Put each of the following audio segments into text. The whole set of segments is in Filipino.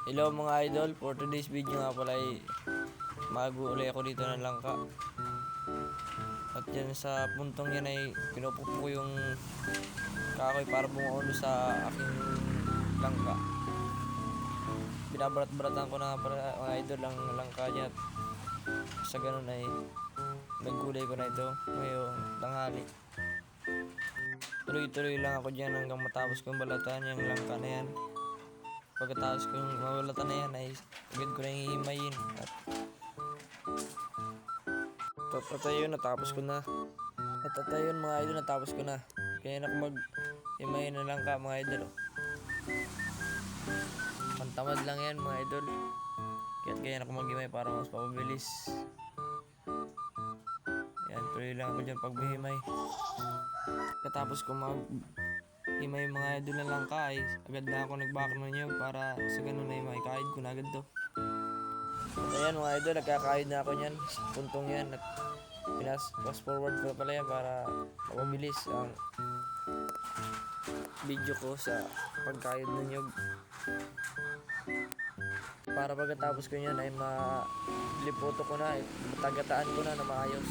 Hello mga idol, for today's video nga pala ay mag-uuli ako dito ng langka. At yan sa puntong yan ay pinupuk ko yung kahoy para bumuulo sa aking langka. Binabarat-baratan ko na pala mga idol ang langka niya. At sa ganun ay nagkulay ko na ito ngayong tanghali. Tuloy-tuloy lang ako dyan hanggang matapos kong balatan yung langka na yan. Pagkatapos kong mabalatan na yan ay agad ko na hihimayin at tatayo, natapos ko na. At tatayo mga idol, natapos ko na. Kaya na ako mag-himayin na langka mga idol. Pantamad lang yan mga idol. Kaya na ako mag-himay para mas mapabilis. Yan, tuloy lang ako dyan pag-himay. Katapos ko mag-himay mga idol na langka ay agad na ako nagbakar ng nyog para sa ganun ay makikahid ko na agad to. At ayan mga idol, nagkakahid na ako nyan sa puntong yan. At fast forward ko pala yan para mapabilis ang video ko sa pagkahid ng nyog. Para pagkatapos ko yan ay malipoto ko na, matagataan ko na maayos.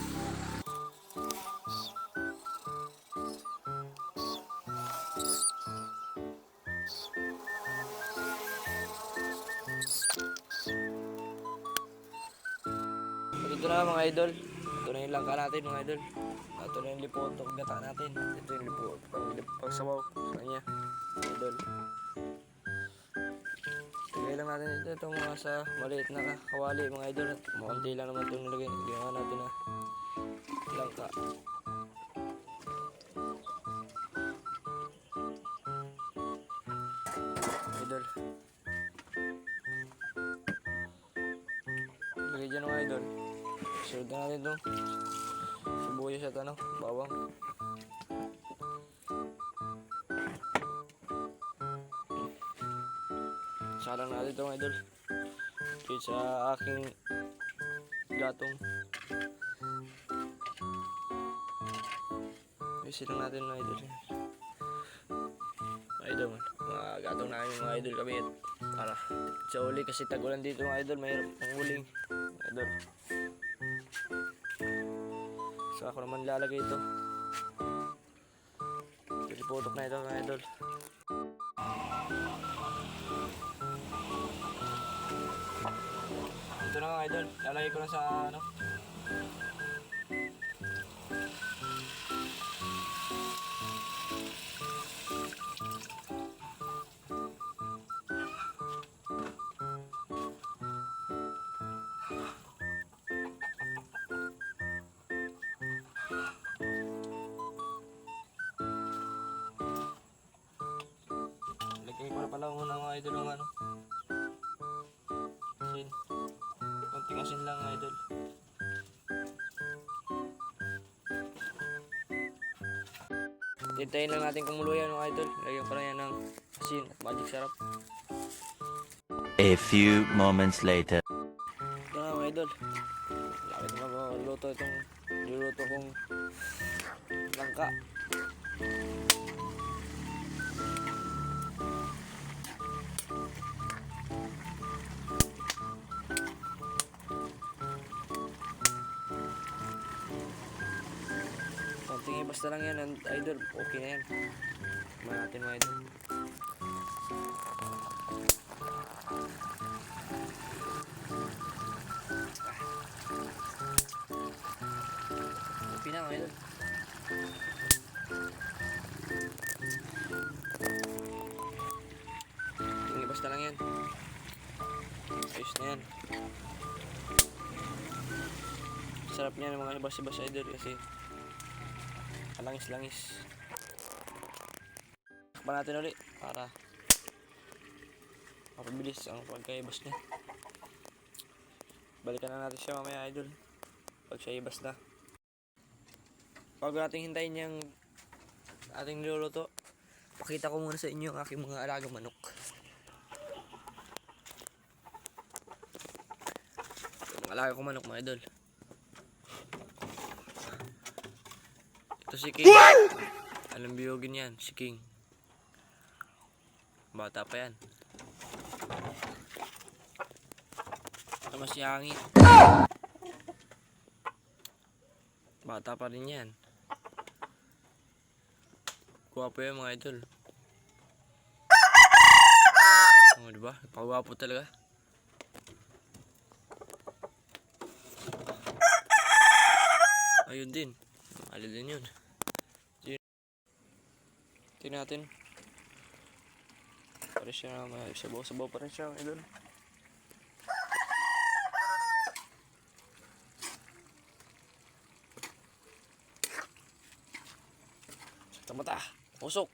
Ito na mga idol, ito na yung langka natin mga idol. Ito na yung lipoto, gata natin. Ito yung lipoto, pagsabaw sa kanya idol. Lagay lang natin ito, itong mga sa maliit na kawali mga idol. At makunti lang naman itong nilagay, ginawa natin na langka. Idol, lagay dyan mga idol. Sunod na natin itong sibuyas at bawang. Salang natin itong idol dito sa aking gatong. Isin lang natin mga idol. Idol, mga gatong namin mga idol kami para sa uli kasi tag-ulan dito mga idol, mahirap ang uling idol. So ako naman lalagay ito. Piliputok na ito mga idol. Ito na mga idol, lalagay ko na sa lagay ko na pala muna mga idol ng asin. Konting asin lang mga idol. Tintayin lang natin kumulo yan mga idol. Lagyan ko na yan ng asin at magic sarap. A few moments later. Ito na mga idol. Lapit na magluluto itong niluluto kong langka. Konting basta lang yan idol. Okay na yan. Kumain natin mga idol. Okay na mga idol. Konting basta lang yan. Ayos na yan. Sarap niya ng mga ibas-ibas idol kasi langis-langis. Takpan natin ulit para mapabilis ang pagkaibas niya. Balikan na natin siya mamaya idol pag siya ibas na. Bago natin hintayin yung ating niluluto, pakita ko muna sa inyo ang aking mga alagang manok. Mga alaga ko manok mga idol. Ito si King. Alam biyogin yan, si King. Bata pa yan. masyangit. Bata pa rin yan. Gwapo yan mga idol. Oh, diba? Pagwapo talaga. Ayun din. Alin din yun. Tingnan natin. Parang siya may sabaw-sabaw pa rin siya mga idol. Sa mata. Usok.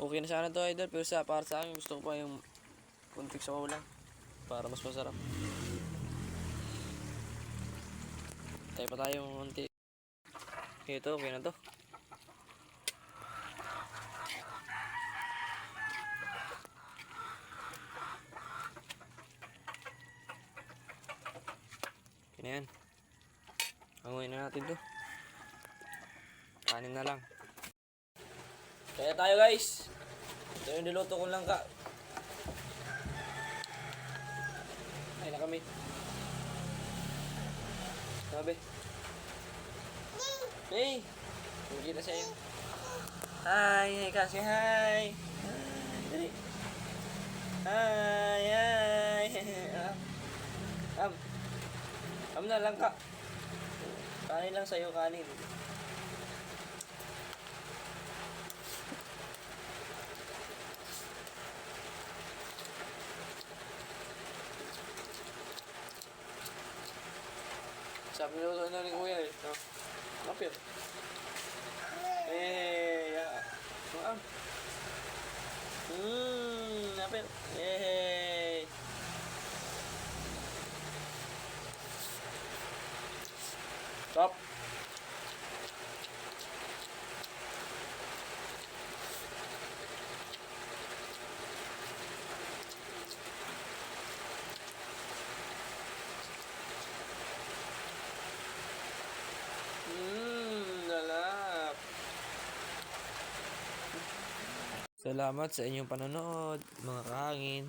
Okay na sana to idol, pero para sa akin gusto ko pa yung kuntik sabaw lang para mas masarap. Tayo pa tayo ng konti. Ito, okay na to. Okay na yan. Hanguin na natin to. Kanin na lang. Kaya tayo guys. Ito yung niluto ko lang ka. Ay na kami. Sabi. Hey! Hindi na sa'yo. Hi! Hi kasi hi! Hi! Hi! Hi! Am na lang ka. Kanin lang sa'yo, kanin. Sabi niluto na rin kuya eh. No? Kapit. Maam. Kapit. Stop. Lalap. Salamat sa inyong panonood, mga kahangin.